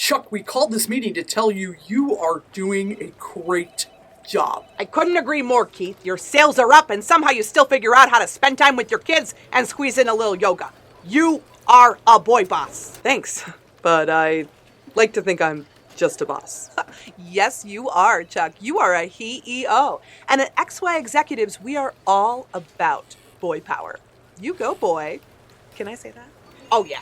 Chuck, we called this meeting to tell you you are doing a great job. I couldn't agree more, Keith. Your sales are up and somehow you still figure out how to spend time with your kids and squeeze in a little yoga. You are a boy boss. Thanks, but I like to think I'm just a boss. Yes, you are, Chuck. You are a he-e-o. And at XY Executives, we are all about boy power. You go, boy. Can I say that? Oh, yeah.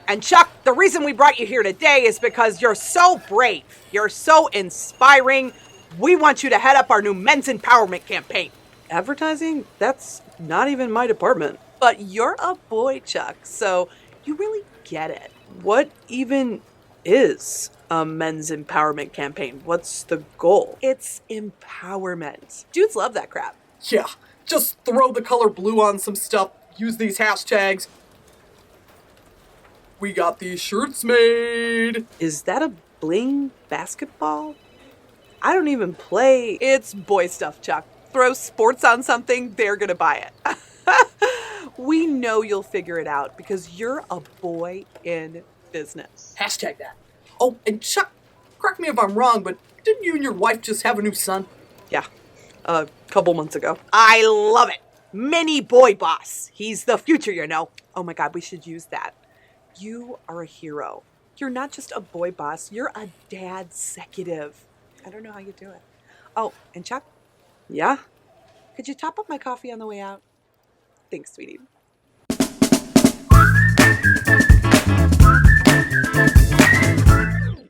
And Chuck, the reason we brought you here today is because you're so brave. You're so inspiring. We want you to head up our new men's empowerment campaign. Advertising? That's not even my department. But you're a boy, Chuck, so you really get it. What even is a men's empowerment campaign? What's the goal? It's empowerment. Dudes love that crap. Yeah, just throw the color blue on some stuff, use these hashtags. We got these shirts made. Is that a bling basketball? I don't even play. It's boy stuff, Chuck. Throw sports on something, they're gonna buy it. We know you'll figure it out because you're a boy in business. Hashtag that. Oh, and Chuck, correct me if I'm wrong, but didn't you and your wife just have a new son? Yeah, a couple months ago. I love it. Mini boy boss. He's the future, you know. Oh my God, we should use that. You are a hero. You're not just a boy boss, you're a dad executive. I don't know how you do it. Oh, and Chuck? Yeah? Could you top up my coffee on the way out? Thanks, sweetie.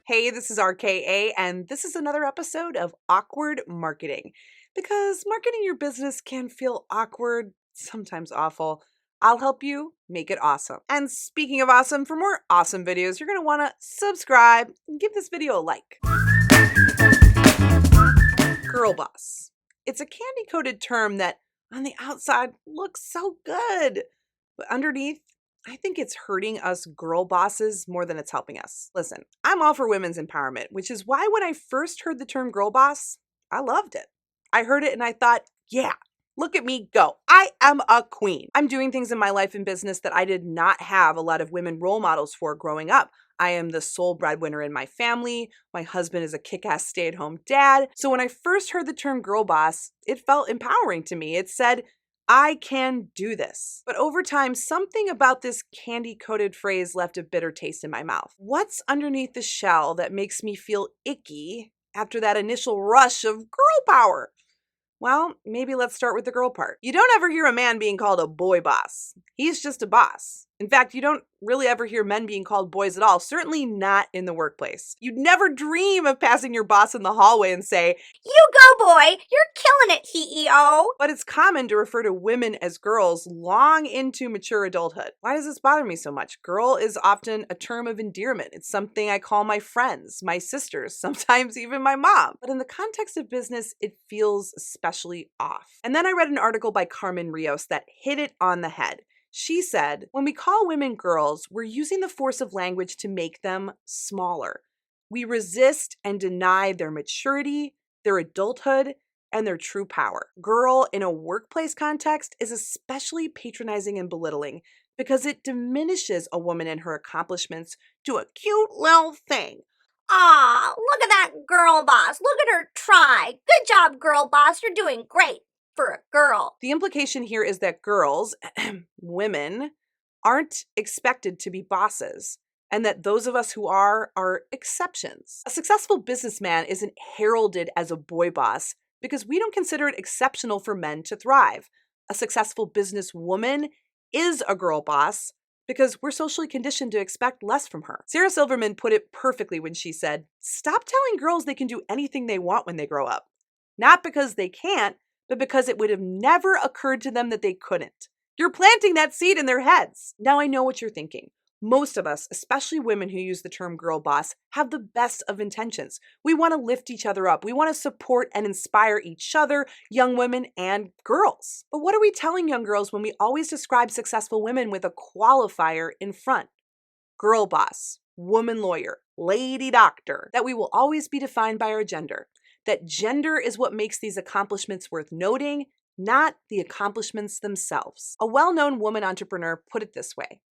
Hey, this is RKA, and this is another episode of Awkward Marketing. Because marketing your business can feel awkward, sometimes awful. I'll help you make it awesome. And speaking of awesome, for more awesome videos, you're going to want to subscribe and give this video a like. Girl boss. It's a candy-coated term that on the outside looks so good, but underneath, I think it's hurting us girl bosses more than it's helping us. Listen, I'm all for women's empowerment, which is why when I first heard the term girl boss, I loved it. I heard it and I thought, yeah, look at me go. I am a queen. I'm doing things in my life and business that I did not have a lot of women role models for growing up. I am the sole breadwinner in my family. My husband is a kick-ass stay-at-home dad. So when I first heard the term girl boss, it felt empowering to me. It said, I can do this. But over time, something about this candy-coated phrase left a bitter taste in my mouth. What's underneath the shell that makes me feel icky after that initial rush of girl power? Well, maybe let's start with the girl part. You don't ever hear a man being called a boy boss. He's just a boss. In fact, you don't really ever hear men being called boys at all, certainly not in the workplace. You'd never dream of passing your boss in the hallway and say, "You go, boy! You're killing it, he-e-o!" But it's common to refer to women as girls long into mature adulthood. Why does this bother me so much? Girl is often a term of endearment. It's something I call my friends, my sisters, sometimes even my mom. But in the context of business, it feels especially off. And then I read an article by Carmen Rios that hit it on the head. She said, when we call women girls, we're using the force of language to make them smaller. We resist and deny their maturity, their adulthood, and their true power. Girl in a workplace context is especially patronizing and belittling because it diminishes a woman and her accomplishments to a cute little thing. Aw, look at that girl boss. Look at her try. Good job, girl boss. You're doing great for a girl. The implication here is that girls, women, aren't expected to be bosses, and that those of us who are exceptions. A successful businessman isn't heralded as a boy boss because we don't consider it exceptional for men to thrive. A successful businesswoman is a girl boss because we're socially conditioned to expect less from her. Sarah Silverman put it perfectly when she said, "Stop telling girls they can do anything they want when they grow up. Not because they can't, but because it would have never occurred to them that they couldn't." You're planting that seed in their heads. Now I know what you're thinking. Most of us, especially women who use the term girl boss, have the best of intentions. We want to lift each other up. We want to support and inspire each other, young women and girls. But what are we telling young girls when we always describe successful women with a qualifier in front? Girl boss, woman lawyer, lady doctor, that we will always be defined by our gender. That gender is what makes these accomplishments worth noting, not the accomplishments themselves. A well-known woman entrepreneur put it this way.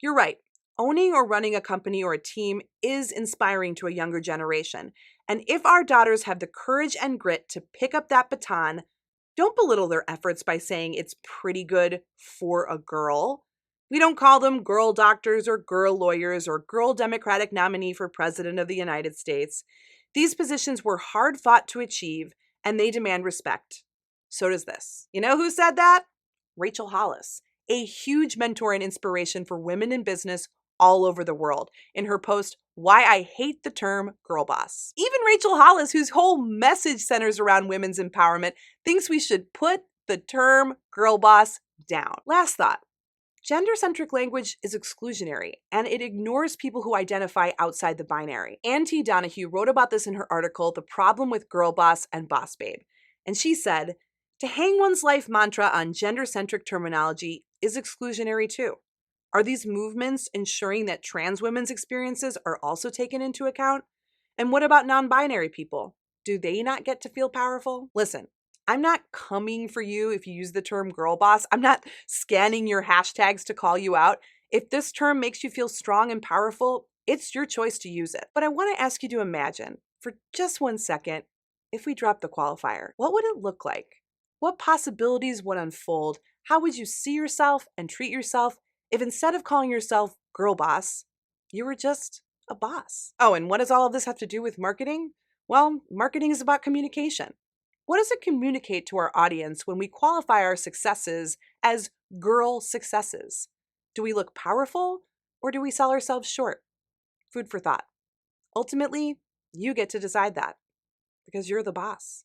You're right. Owning or running a company or a team is inspiring to a younger generation. And if our daughters have the courage and grit to pick up that baton, don't belittle their efforts by saying it's pretty good for a girl. We don't call them girl doctors or girl lawyers or girl Democratic nominee for president of the United States. These positions were hard fought to achieve, and they demand respect. So does this. You know who said that? Rachel Hollis, a huge mentor and inspiration for women in business all over the world, in her post, Why I Hate the Term Girl Boss. Even Rachel Hollis, whose whole message centers around women's empowerment, thinks we should put the term girl boss down. Last thought. Gender-centric language is exclusionary, and it ignores people who identify outside the binary. Ann T. Donahue wrote about this in her article, The Problem with Girl Boss and Boss Babe. And she said, to hang one's life mantra on gender-centric terminology is exclusionary too. Are these movements ensuring that trans women's experiences are also taken into account? And what about non-binary people? Do they not get to feel powerful? Listen, I'm not coming for you if you use the term girl boss. I'm not scanning your hashtags to call you out. If this term makes you feel strong and powerful, it's your choice to use it. But I want to ask you to imagine, for just 1 second, if we drop the qualifier, what would it look like? What possibilities would unfold? How would you see yourself and treat yourself if instead of calling yourself girl boss, you were just a boss? Oh, and what does all of this have to do with marketing? Well, marketing is about communication. What does it communicate to our audience when we qualify our successes as girl successes? Do we look powerful or do we sell ourselves short? Food for thought. Ultimately, you get to decide that because you're the boss.